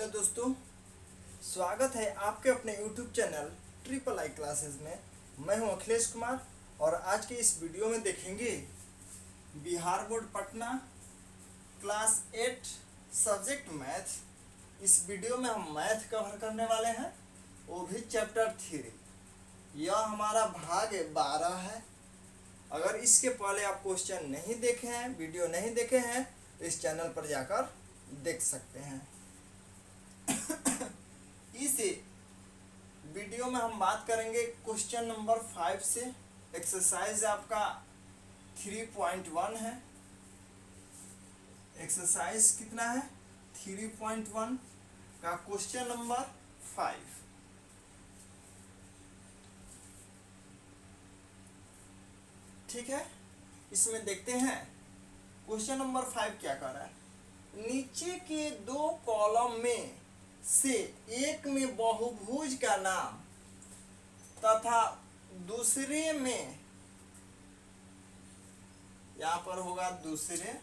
Hello दोस्तों, स्वागत है आपके अपने YouTube channel triple I classes में। मैं हूं अखिलेश कुमार और आज के इस वीडियो में देखेंगे Bihar board Patna class 8 subject math. इस वीडियो में हम मैथ कवर करने वाले हैं, वो भी चैप्टर 3। यह हमारा भाग 12 है। अगर इसके पहले आप क्वेश्चन नहीं देखे हैं, वीडियो नहीं देखे हैं, तो इस चैनल पर जाकर देख सकते हैं। इस वीडियो में हम बात करेंगे क्वेश्चन नंबर 5 से। एक्सरसाइज आपका 3.1 है। एक्सरसाइज कितना है? 3.1 का क्वेश्चन नंबर 5। ठीक है, इसमें देखते हैं क्वेश्चन नंबर 5 क्या कर रहा है। नीचे के दो कॉलम में से एक में बहुभुज का नाम तथा दूसरे में, यहां पर होगा दूसरे,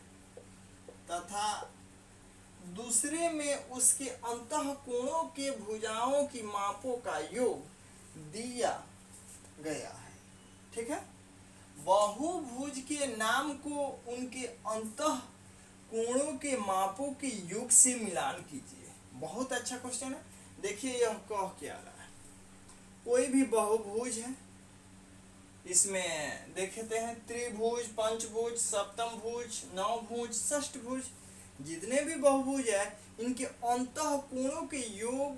तथा दूसरे में उसके अंतःकोणों के भुजाओं की मापों का योग दिया गया है। ठीक है, बहुभुज के नाम को उनके अंतःकोणों के मापों के योग से मिलान कीजिए। बहुत अच्छा क्वेश्चन है। देखिए यह कह क्या रहा है। कोई भी बहुभुज है, इसमें देखते हैं त्रिभुज, पंचभुज, सप्तमभुज, नवभुज, षष्ठभुज, जितने भी बहुभुज है इनके अंतःकोणों के योग,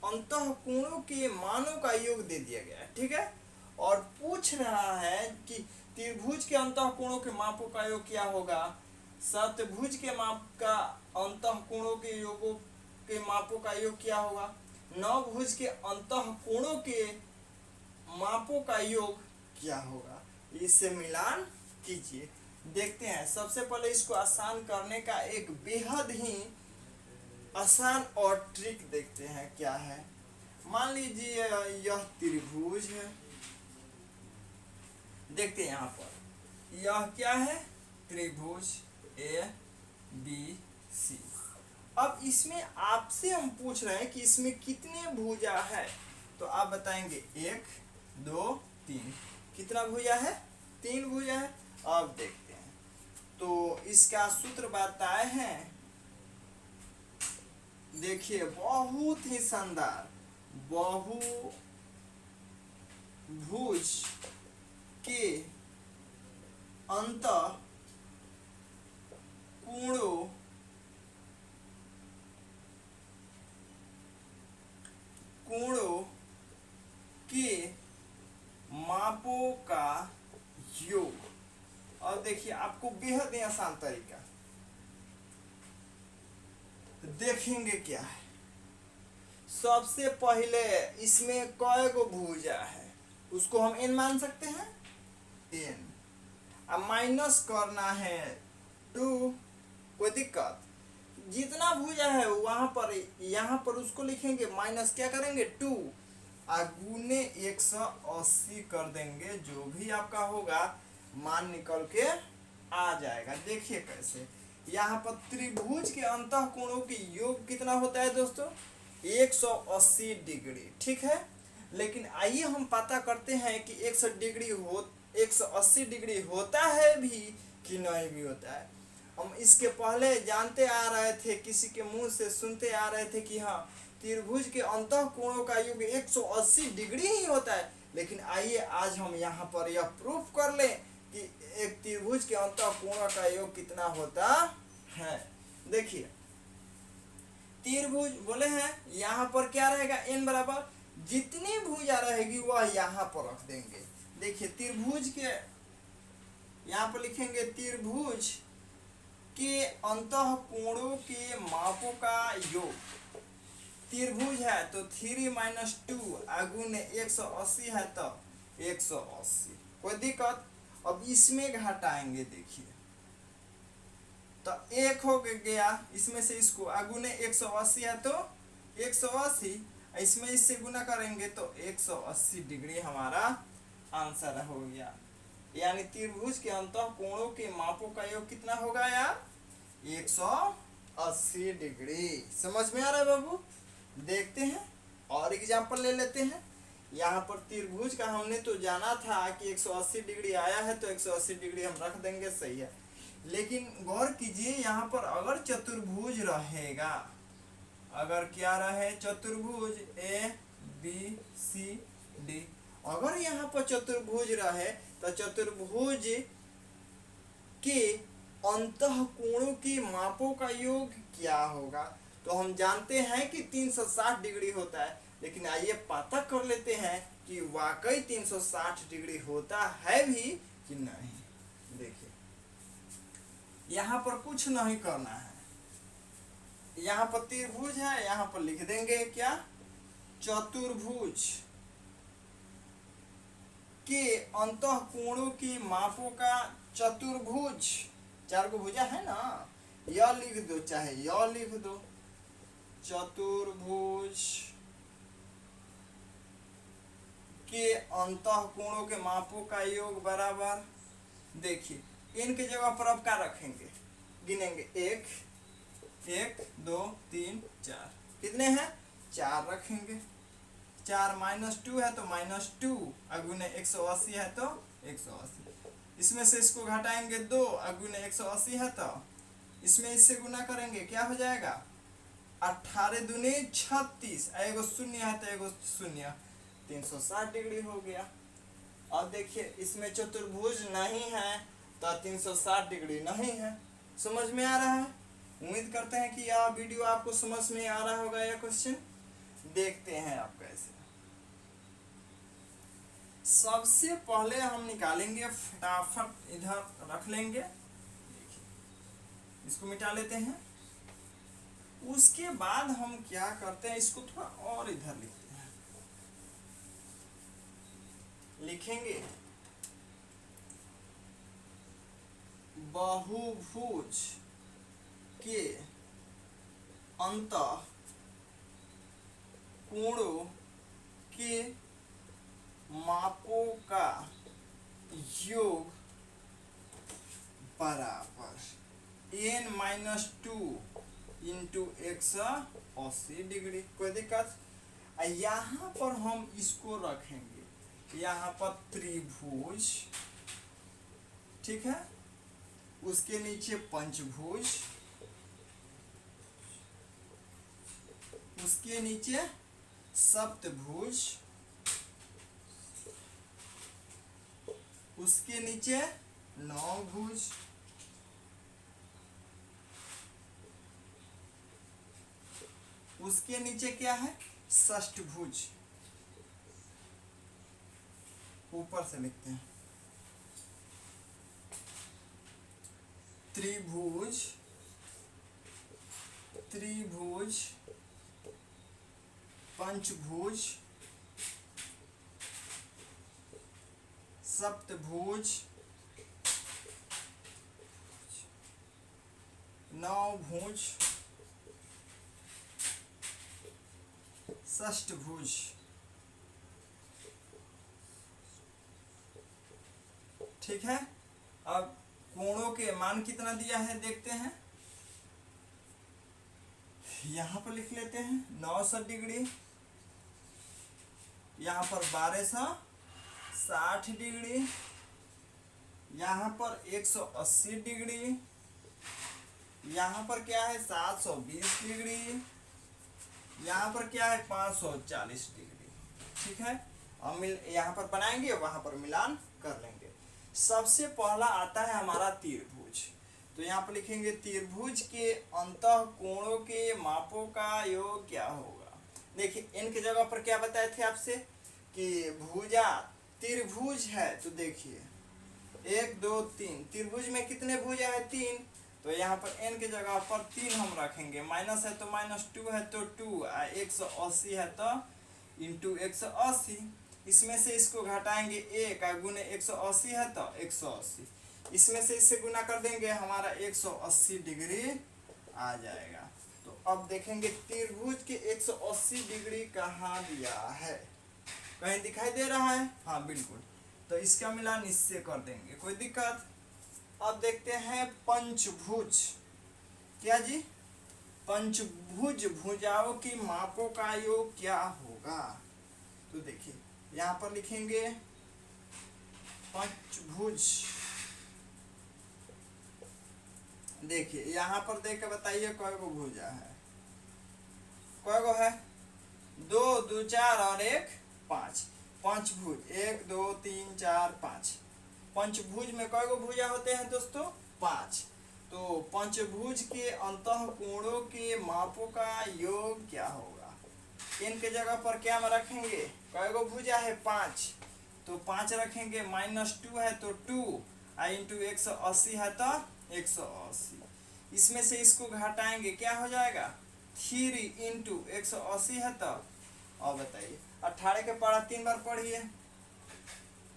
अंतःकोणों के मानों का योग दे दिया गया है। ठीक है, और पूछ रहा है कि त्रिभुज के अंतःकोणों के मापों का योग क्या होगा, सप्तभुज के माप का अंतःकोणों के योगों के मापों का योग क्या होगा, नवभुज के अंतःकोणों के मापों का योग क्या होगा। इससे मिलान कीजिए। देखते हैं, सबसे पहले इसको आसान करने का एक बेहद ही आसान और ट्रिक देखते हैं क्या है। मान लीजिए यह त्रिभुज है। देखते हैं यहाँ पर यह क्या है, त्रिभुज ए बी सी। अब इसमें आपसे हम पूछ रहे हैं कि इसमें कितने भुजा है, तो आप बताएंगे 1 2 3। कितना भुजा है? 3 भुजा है। अब देखते हैं, तो इसका सूत्र बताए हैं। देखिए बहुत ही शानदार, बहुभुज के अंतःकोणों के मापों का योग। और देखिए आपको बेहद ही आसान तरीका देखेंगे क्या है। सबसे पहले इसमें कई गो भुजा है, उसको हम n मान सकते हैं, n। अब माइनस करना है 2, कोई दिक्कत। जितना भुजा है वहां पर, यहाँ पर उसको लिखेंगे माइनस, क्या करेंगे 2 गुने 180 कर देंगे। जो भी आपका होगा मान निकल के आ जाएगा। देखिए कैसे, यहाँ पर त्रिभुज के अंतःकोणों के योग कितना होता है दोस्तों, 180 डिग्री। ठीक है, लेकिन आइए हम पता करते हैं कि 180 डिग्री होता है भी कि नहीं भी होता है। हम इसके पहले जानते आ रहे थे, किसी के मुंह से सुनते आ रहे थे कि हाँ त्रिभुज के अंतःकोणों का योग 180 डिग्री ही होता है। लेकिन आइए आज हम यहाँ पर यह प्रूफ कर लें कि एक त्रिभुज के अंतःकोणों का योग कितना होता है। देखिए त्रिभुज बोले हैं, यहाँ पर क्या रहेगा, n बराबर जितनी भुजा रहेगी वह यहाँ पर रख देंगे। देखिए त्रिभुज के यहाँ पर लिखेंगे त्रिभुज के अंतःकोणों के मापों का योग। त्रिभुज है तो 3 - 2 गुने 180 है तो 180, कोई दिक्कत। अब इसमें घटाएंगे, देखिए तो 1 हो गया, इसमें से इसको गुने 180 है तो 180, इसमें इससे गुना करेंगे तो 180 डिग्री हमारा आंसर हो गया। यानी त्रिभुज के अंतःकोणों के मापों का योग कितना होगा यार, 180 180 डिग्री। समझ में आ रहा है बाबू? देखते हैं और एग्जाम्पल ले लेते हैं। यहाँ पर त्रिभुज का हमने तो जाना था कि 180 डिग्री आया है तो 180 डिग्री हम रख देंगे, सही है। लेकिन गौर कीजिए यहाँ पर अगर चतुर्भुज रहेगा, अगर क्या रहे चतुर्भुज ए बी सी डी, अगर यहाँ पर चतुर्भुज रहे तो चतुर्भुज के अंतः कोणों के मापों का योग क्या होगा? तो हम जानते हैं कि 360 डिग्री होता है, लेकिन आइए पता कर लेते हैं कि वाकई 360 डिग्री होता है भी कि नहीं। देखिए यहाँ पर कुछ नहीं करना है, यहाँ पर त्रिभुज है, यहाँ पर लिख देंगे क्या, चतुर्भुज के अंतः कोणों के मापों का चतुर्भुज, 4 को भुजा है ना, यह लिख दो चाहे यह लिख दो, चतुर्भुज के अंतः कोणों के मापों का योग बराबर, देखिए इनके जगह पर अब क्या रखेंगे, गिनेंगे 1 2 3 4, कितने हैं 4 रखेंगे, 4 -2 है तो -2, अगुने 180 है तो 180, इसमें से इसको घटाएंगे 2, अगुने 180 है तो इसमें इससे गुना करेंगे क्या हो जाएगा, 18 दूनी 36, एगो शून्य है तो एगो शून्य, 360 डिग्री हो गया। अब देखिए इसमें चतुर्भुज नहीं है तो 360 डिग्री नहीं है। समझ में आ रहा है? उम्मीद करते हैं कि यह वीडियो आपको समझ में आ रहा होगा। यह क्वेश्चन देखते हैं आप कैसे। सबसे पहले हम निकालेंगे, फटाफट इधर रख लेंगे, देखिए इसको मिटा लेते हैं। उसके बाद हम क्या करते हैं, इसको थोड़ा और इधर लिखते हैं, लिखेंगे बहुभुज के अंतः कोणों के मापों का योग बराबर n-2 इंटू 180 डिग्री। कोई दिक्कत? यहाँ पर हम इसको रखेंगे, यहाँ पर त्रिभुज, ठीक है, उसके नीचे पंचभुज, उसके नीचे सप्तभुज, उसके नीचे नवभुज, उसके नीचे क्या है, षष्ठभुज। ऊपर से लिखते हैं त्रिभुज, त्रिभुज, पंचभुज, सप्तभुज, नवभुज, षष्ठभुज। ठीक है, अब कोणों के मान कितना दिया है देखते हैं। यहां पर लिख लेते हैं 900 डिग्री, यहां पर 1260 डिग्री, यहां पर 180 डिग्री, यहां पर क्या है 720 डिग्री, यहाँ पर क्या है 540 डिग्री। ठीक है, अब यहाँ पर बनाएंगे, वहां पर मिलान कर लेंगे। सबसे पहला आता है हमारा त्रिभुज, तो यहाँ पर लिखेंगे त्रिभुज के अंतः कोणों के मापों का योग क्या होगा। देखिए इनके जगह पर क्या बताए थे आपसे कि भुजा त्रिभुज है, तो देखिए 1 2 3, त्रिभुज में कितने भुजा है 3, तो यहाँ पर n के जगह पर 3 हम रखेंगे, माइनस है तो -2 है तो 2, 180 है तो इंटू 180, इसमें से इसको घटाएंगे 1, गुने 180 है तो 180, इसमें से इससे गुना कर देंगे, हमारा 180 डिग्री आ जाएगा। तो अब देखेंगे त्रिभुज के 180 डिग्री कहाँ दिया है, कहीं दिखाई दे रहा है? हाँ बिल्कुल, तो इसका मिलान इससे कर देंगे, कोई दिक्कत? अब देखते हैं पंचभुज, क्या जी पंचभुज भुजाओं की मापों का योग क्या होगा। तो देखिए यहाँ पर लिखेंगे पंचभुज। देखिए यहाँ पर देख के बताइए कय गो भुजा है, कय गो है, दो, दो चार और एक पांच। पंचभुज 1 2 3 4 5। पंचभुज में कय गो भुजा होते हैं दोस्तों, 5। तो पंचभुज के अंतः कोणों के मापों का योग क्या होगा। इनके जगह पर क्या में रखेंगे, कय गो भुजा है, 5, तो 5 रखेंगे। -2 है तो 2 इंटू 180 है तो 180। इसमें से इसको घटाएंगे क्या हो जाएगा, 3 इंटू 180 है तो, और बताइए 18 के पढ़ा 3 बार पढ़िए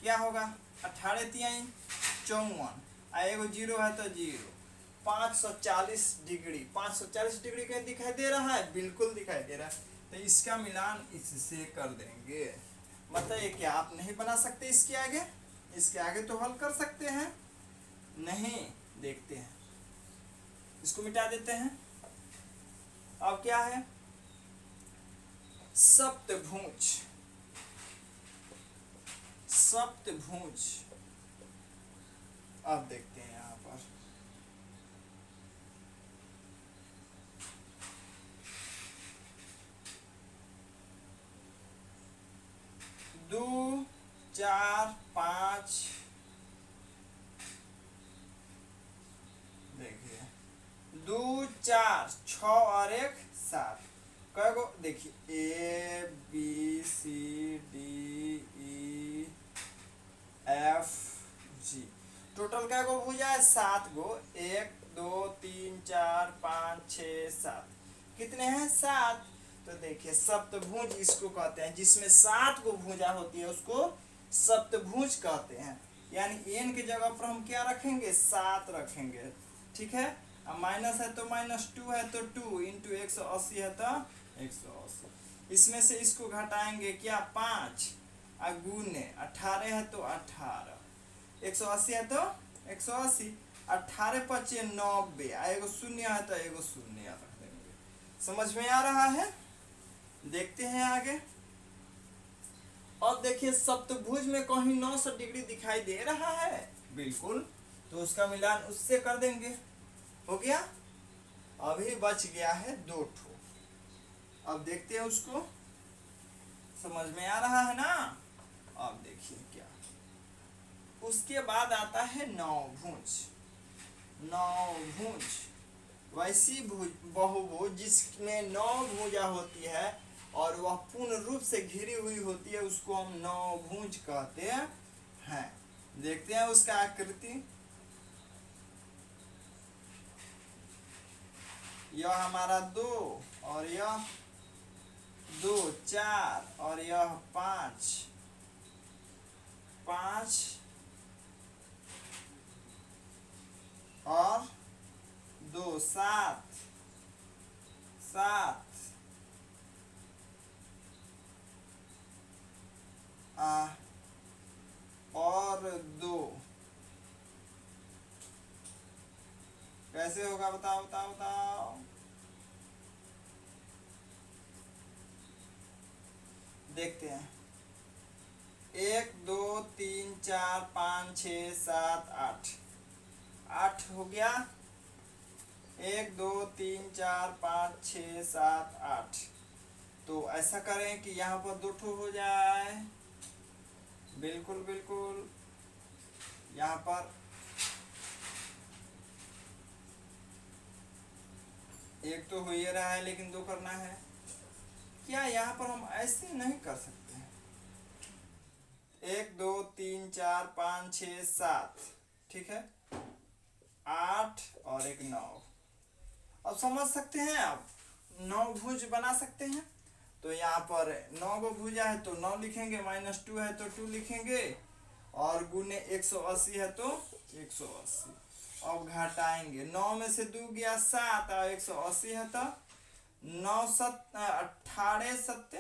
क्या होगा, 18 3 54, एगो 0 है तो 0। 540 डिग्री, 540 डिग्री का दिखाई दे रहा है, बिल्कुल दिखाई दे रहा है। तो इसका मिलान इससे कर देंगे। बताइए क्या आप नहीं बना सकते इसके आगे, इसके आगे तो हल कर सकते हैं, नहीं, देखते हैं, इसको मिटा देते हैं। अब क्या है, सप्तभुज, सप्तभुज। अब देखते हैं यहाँ पर, दो चार पाँच, देखिए 2 4 6 और 1 7। कय गो देखिए A B C D E F G, total क्या गो भुजा है, 7 गो। 1 2 3 4 5 6 7, कितने हैं, 7। तो देखिए सप्तभुज इसको कहते हैं, जिसमें 7 गो भुजा होती है उसको सप्तभुज कहते हैं। यानी एन की जगह पर हम क्या रखेंगे, 7 रखेंगे, ठीक है। अब माइनस है तो -2 है तो 2 इंटू 180 है तो 180। इसमें से इसको घटाएंगे क्या, 5 गुने 18 है तो 18, 180 है तो 180, 18 5 90, एगो 0 है तो एगो 0 रख देंगे। समझ में आ रहा है, देखते हैं आगे। अब देखिए सप्तभुज में कहीं 900 डिग्री दिखाई दे रहा है, बिल्कुल, तो उसका मिलान उससे कर देंगे, हो गया। अभी बच गया है 2 ठो। अब देखते हैं उसको, समझ में आ रहा है ना। अब देखिए क्या, उसके बाद आता है नौभुज। नौभुज वैसी बहुभुज जिसमें 9 भुजा होती है और वह पूर्ण रूप से घिरी हुई होती है, उसको हम नौभुज कहते हैं। देखते हैं उसका आकृति, यह हमारा 2 और यह 2 4 और यह 5 5 और 2 7 7 और 2, कैसे होगा बताओ बताओ बताओ। देखते हैं, 1 2 3 4 5 6 7 8, 8 हो गया। 1 2 3 4 5 6 7 8। तो ऐसा करें कि यहाँ पर 2 ठो हो जाए, बिल्कुल बिल्कुल। यहाँ पर एक तो हो ही रहा है, लेकिन 2 करना है क्या, यहाँ पर हम ऐसे नहीं कर सकते हैं। 1 2 3 4 5 6 7, ठीक है, 8 और 1 9। अब समझ सकते हैं, आप 9 भुज बना सकते हैं। तो यहाँ पर 9 गो भुजा है तो 9 लिखेंगे, -2 है तो 2 लिखेंगे, और गुने 180 है तो 180। अब घटाएंगे, 9 में से 2 गया 7 और 180 है तो 9 7 18 7,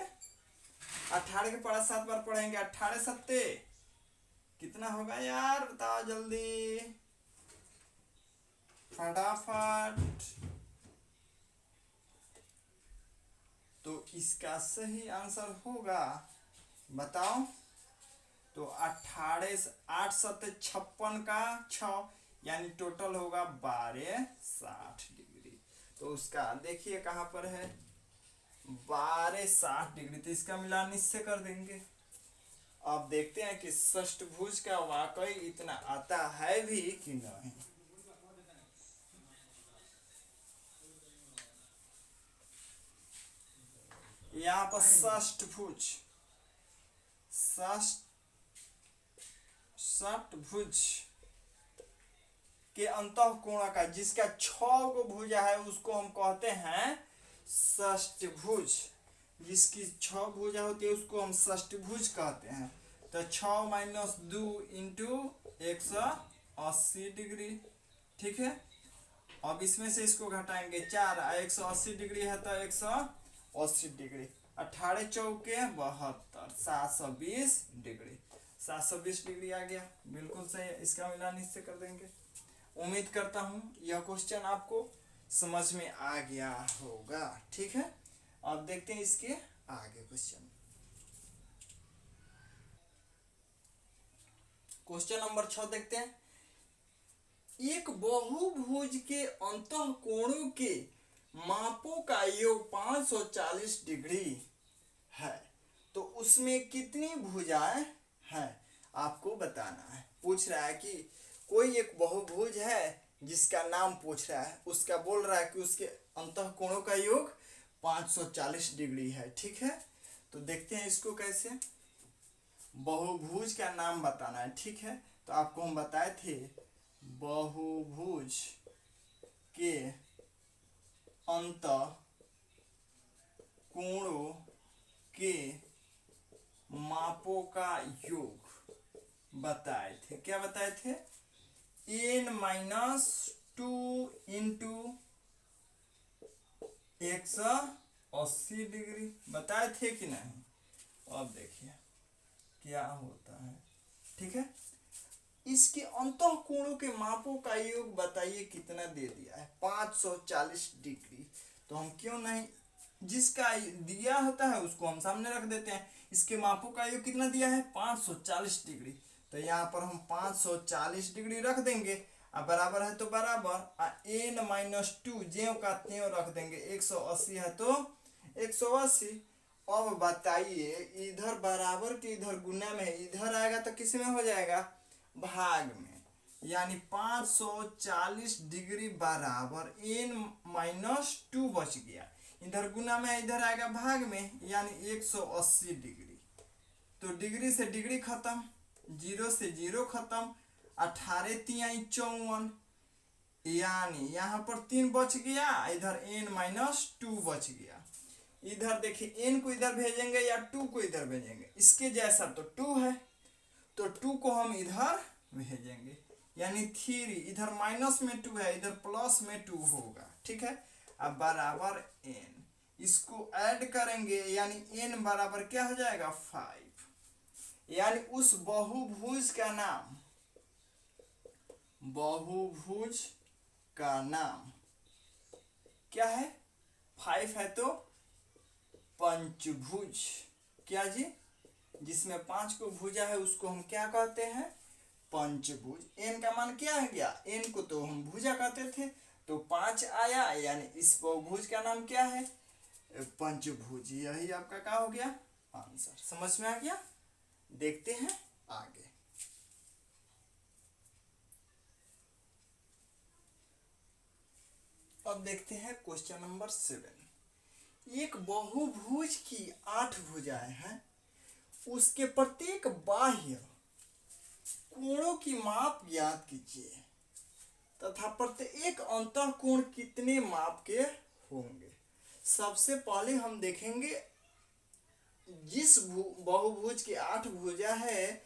18 के पढ़ा 7 बार पढ़ेंगे, 18 7 कितना होगा यार, बताओ जल्दी फटाफट। इसका सही आंसर होगा, बताओ। तो 18 8 7 56 का 6, यानी टोटल होगा 1260 डिग्री। तो उसका देखिए कहाँ पर है, 1260 डिग्री। तो इसका मिलान इससे कर देंगे। अब देखते हैं कि षष्ठभुज का वाकई इतना आता है भी कि नहीं। यहाँ पर षष्ठभुज, षष्ठभुज के अंतःकोण का जिसका 6 को भुजा है उसको हम कहते हैं षष्ठभुज। जिसकी 6 भुजा होती है उसको हम षष्ठभुज कहते हैं। तो 6 माइनस 2 इंटू 180 डिग्री, ठीक है। अब इसमें से इसको घटाएंगे 4, 180 डिग्री है तो 180 डिग्री, 18 चौके 72, 720 डिग्री। 720 डिग्री आ गया, बिल्कुल सही है। इसका मिलान इससे कर देंगे। उम्मीद करता हूं यह क्वेश्चन आपको समझ में आ गया होगा, ठीक है। अब देखते हैं इसके आगे क्वेश्चन। क्वेश्चन नंबर 6 देखते हैं। एक बहुभुज के अंतःकोणों के मापों का योग 540 डिग्री है, तो उसमें कितनी भुजाएं हैं आपको बताना है। पूछ रहा है कि कोई एक बहुभुज है जिसका नाम पूछ रहा है, उसका बोल रहा है कि उसके अंतःकोणों का योग 540 डिग्री है, ठीक है। तो देखते हैं इसको कैसे। बहुभुज का नाम बताना है, ठीक है। तो आपको हम बताए थे बहुभुज के अंतःकोणों के मापों का योग बताए थे। क्या बताए थे? n-2 इंटू 180 डिग्री बताए थे कि नहीं। अब देखिए क्या होता है, ठीक है। इसके अंतःकोणों के मापों का योग बताइए कितना दे दिया है, 540 डिग्री। तो हम क्यों नहीं, जिसका दिया होता है उसको हम सामने रख देते हैं। इसके मापों का योग कितना दिया है, 540 डिग्री। तो यहाँ पर हम 540 डिग्री रख देंगे। अब बराबर है तो बराबर, n-2 ज्यों का त्यों रख देंगे। 180 है तो 180। अब बताइए, इधर बराबर के इधर गुना में, इधर आएगा तो किस में हो जाएगा, भाग में। यानी 540 डिग्री बराबर n-2 बच गया। इधर गुना में, इधर आएगा भाग में, यानी 180 डिग्री। तो डिग्री से डिग्री खत्म, 0 से 0 खत्म, 18 तिहाई 54, यानी यहाँ पर 3 बच गया, इधर n-2 बच गया। इधर देखिए n को इधर भेजेंगे या 2 को इधर भेजेंगे, इसके जैसा तो 2 है, तो 2 को हम इधर भेजेंगे, यानी 3। इधर माइनस में 2 है, इधर प्लस में 2 होगा, ठीक है। अब बराबर n, इसको ऐड करेंगे, यानी n बराबर क्या हो जाएगा, 5। यानी उस बहुभुज का नाम, बहुभुज का नाम क्या है, 5 है तो पंचभुज। क्या जी, जिसमें 5 को भुजा है उसको हम क्या कहते हैं, पंचभुज। n का मान क्या है गया, n को तो हम भुजा कहते थे, तो 5 आया, यानी इस बहुभुज का नाम क्या है, पंचभुज। यही आपका क्या हो गया, आंसर। समझ में आ गया। देखते हैं आगे। अब देखते हैं क्वेश्चन नंबर 7। एक बहुभुज की 8 भुजाएं हैं, उसके प्रत्येक बाह्य कोणों की माप ज्ञात कीजिए तथा प्रत्येक अंतःकोण कितने माप के होंगे। सबसे पहले हम देखेंगे जिस बहुभुज की 8 भुजा है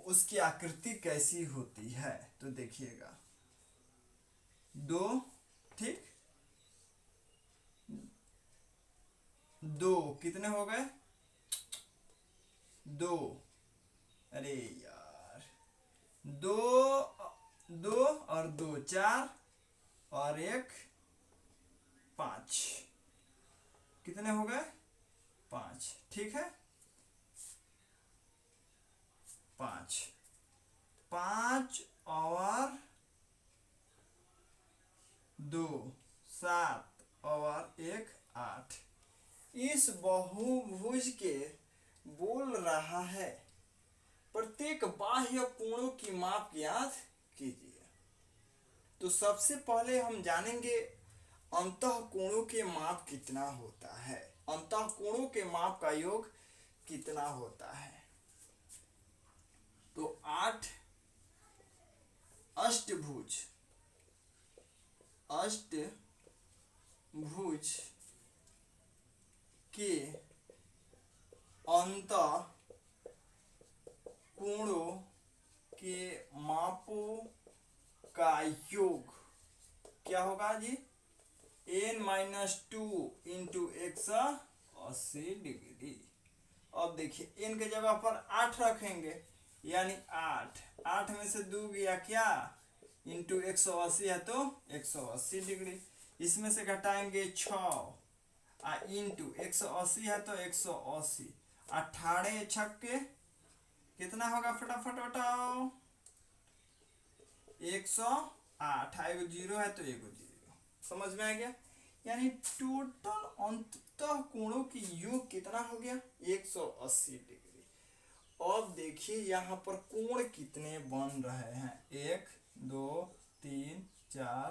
उसकी आकृति कैसी होती है। तो देखिएगा, 2, ठीक, 2 कितने हो गए, 2, अरे यार, 2 2 और 2 4 और 1 5, कितने हो गए, 5, ठीक है, 5, 5 और 2 7 और 1 8। इस बहुभुज के बोल रहा है प्रत्येक बाह्य कोणों की माप ज्ञात कीजिए। तो सबसे पहले हम जानेंगे अंतः कोणों के माप कितना होता है, अंतः कोणों के माप का योग कितना होता है। तो 8 अष्टभुज के अंतः कोणों के मापों का योग क्या होगा जी, n-2 इंटू 180 डिग्री। अब देखिए n के जगह पर 8 रखेंगे, यानी 8 में से 2 गया क्या, इंटू 180 है तो 180 डिग्री। इसमें से घटाएंगे 6 इंटू 180 है तो 180, 18 छक्के कितना होगा, फटाफट बताओ, 108, एगो जीरो है तो एगो जीरो। समझ में आ गया, यानी टोटल अंततः कोणों की योग कितना हो गया, 180 डिग्री। अब देखिए यहाँ पर कोण कितने बन रहे हैं, 1 2 3 4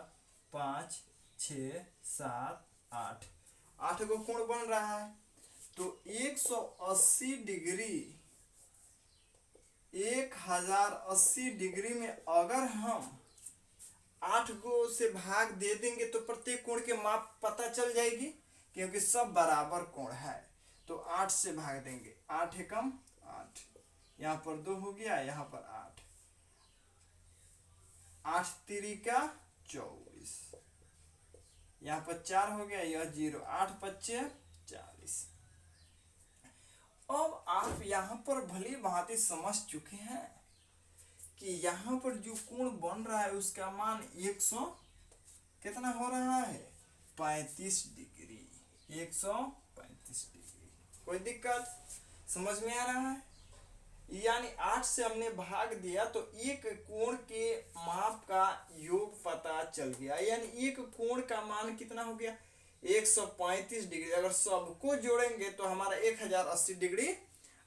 5 6 7 8, 8 को कोण बन रहा है। तो 180 डिग्री 1080 डिग्री में अगर हम 8 को से भाग दे देंगे तो प्रत्येक कोण के माप पता चल जाएगी, क्योंकि सब बराबर कोण है। तो 8 से भाग देंगे, 8 एकम 8, यहाँ पर 2 हो गया, यहाँ पर 8, 8 तिरिका 24, यहाँ पर 4 हो गया, यह 0, 8 पच्चे 40। अब आप यहाँ पर भली भांति समझ चुके हैं कि यहाँ पर जो कोण बन रहा है उसका मान 100 कितना हो रहा है, 35 डिग्री, 135 डिग्री। कोई दिक्कत समझ में आ रहा है, यानी 8 से हमने भाग दिया तो एक कोण के माप का योग पता चल गया, यानी एक कोण का मान कितना हो गया, 135 डिग्री। अगर सबको जोड़ेंगे तो हमारा 1080 डिग्री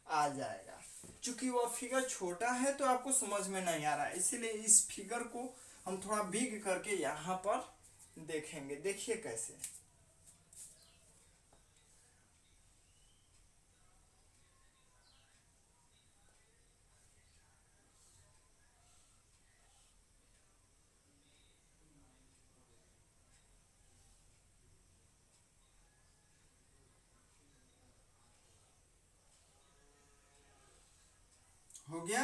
आ जाएगा। चूंकि वह फिगर छोटा है तो आपको समझ में नहीं आ रहा है, इसीलिए इस फिगर को हम थोड़ा बिग करके यहाँ पर देखेंगे। देखिए कैसे, हो गया।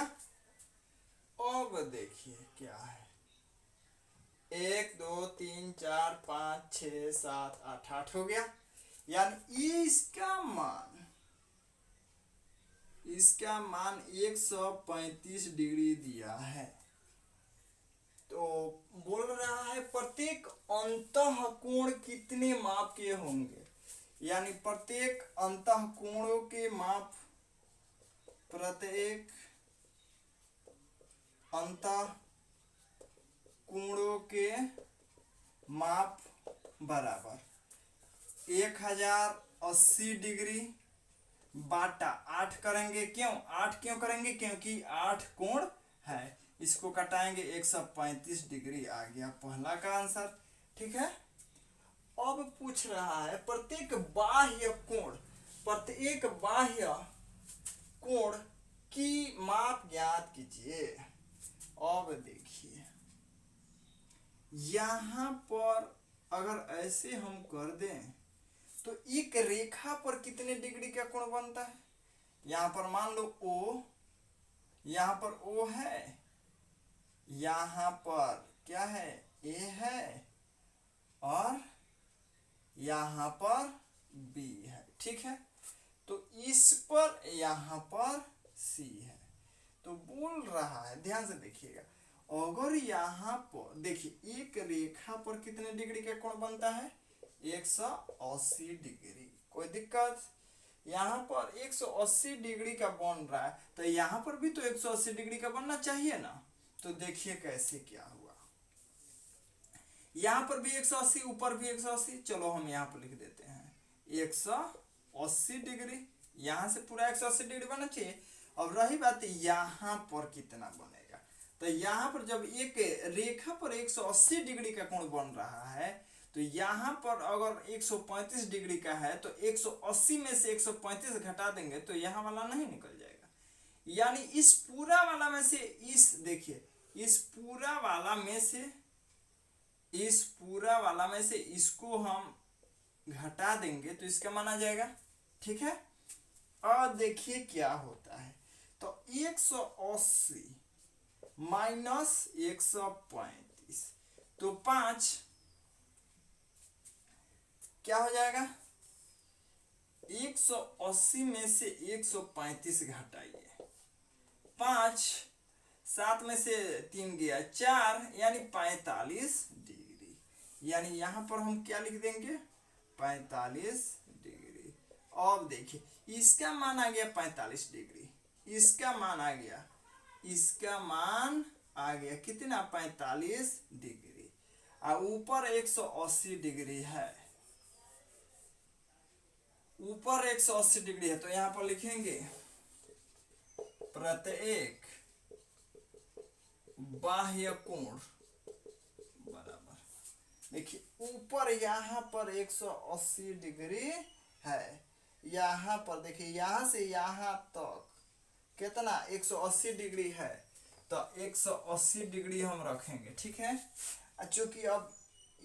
अब देखिए क्या है, 1 2 3 4 5 6 7 8, 8 हो गया, यानी इसका मान 135 डिग्री दिया है। तो बोल रहा है प्रत्येक अंतः कोण कितने माप के होंगे, यानी प्रत्येक अंतः कोणों के माप, प्रत्येक अंतः कोणों के माप बराबर 1080 डिग्री बाटा 8 करेंगे। क्यों 8 क्यों करेंगे, क्योंकि 8 कोण है। इसको कटाएंगे 135 डिग्री, आ गया पहला का आंसर। ठीक है, अब पूछ रहा है प्रत्येक बाह्य कोण की माप ज्ञात कीजिए। अब देखिए यहां पर अगर ऐसे हम कर दें तो एक रेखा पर कितने डिग्री का कोण बनता है। यहां पर मान लो O, यहां पर O है, यहां पर क्या है A है, और यहां पर B है। ठीक है, तो इस पर यहां पर C है। तो बोल रहा है, ध्यान से देखिएगा, अगर यहां पर देखिए एक रेखा पर कितने डिग्री का कोण बनता है, 180 डिग्री। कोई दिक्कत, यहाँ पर 180 डिग्री का बन रहा है, तो यहाँ पर भी तो 180 डिग्री का बनना चाहिए ना। तो देखिए कैसे क्या हुआ, यहाँ पर भी 180, ऊपर भी 180। चलो हम यहाँ पर लिख देते हैं 180 डिग्री, यहाँ से पूरा 180 डिग्री बनना चाहिए। अब रही बात यहाँ पर कितना बनेगा, तो यहाँ पर जब एक रेखा पर 180 डिग्री का कोण बन रहा है, तो यहाँ पर अगर 135 डिग्री का है तो 180 में से 135 घटा देंगे तो यहाँ वाला नहीं निकल जाएगा। यानी इस पूरा वाला में से इस, देखिए इस पूरा वाला में से इसको हम घटा देंगे तो इसका माना जाएगा। ठीक है, और देखिए क्या होता है, तो 180 माइनस 135, तो 5 क्या हो जाएगा, 180 में से 135 घटाइए, 5, 7 में से 3 गया 4, यानी 45 डिग्री। यानी यहां पर हम क्या लिख देंगे, 45 डिग्री। अब देखिए इसका मान आ गया 45 डिग्री, इसका मान आ गया, कितना, 45 डिग्री, और ऊपर 180 डिग्री है, ऊपर 180 डिग्री है, तो यहां पर लिखेंगे प्रत्येक बाह्य कोण बराबर, देखिए ऊपर यहाँ पर 180 डिग्री है, यहाँ पर देखिए यहाँ से यहाँ तक कितना 180 डिग्री है, तो 180 डिग्री हम रखेंगे। ठीक है, चूंकि अब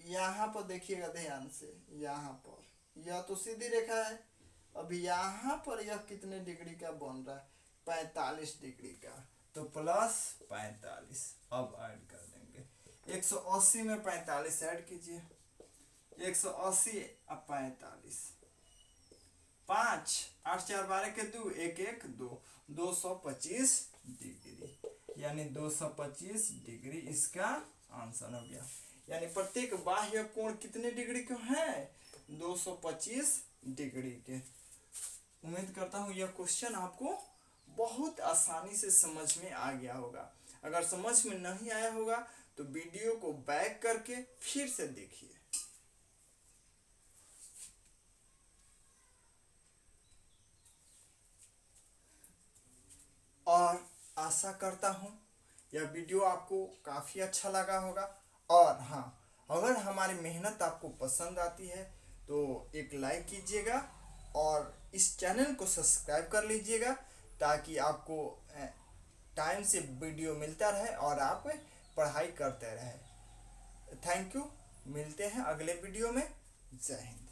यहाँ पर देखिएगा ध्यान से, यहाँ पर यह तो सीधी रेखा है, अब यहाँ पर यह कितने डिग्री का बन रहा है, 45 डिग्री का, तो प्लस 45 अब ऐड कर देंगे, 180 में 45 ऐड कीजिए, 180 अब 45, 5, 8, 4, 12 के 2, 1, 1, 2, 225 डिग्री, यानी 225 डिग्री इसका आंसर हो गया। यानी प्रत्येक बाह्य कोण कितने डिग्री के हैं, 225 डिग्री के। उम्मीद करता हूँ यह क्वेश्चन आपको बहुत आसानी से समझ में आ गया होगा। अगर समझ में नहीं आया होगा तो वीडियो को बैक करके फिर से देखिए। और आशा करता हूँ यह वीडियो आपको काफ़ी अच्छा लगा होगा। और हाँ, अगर हमारी मेहनत आपको पसंद आती है तो एक लाइक कीजिएगा और इस चैनल को सब्सक्राइब कर लीजिएगा, ताकि आपको टाइम से वीडियो मिलता रहे और आप पढ़ाई करते रहे। थैंक यू, मिलते हैं अगले वीडियो में। जय हिंद।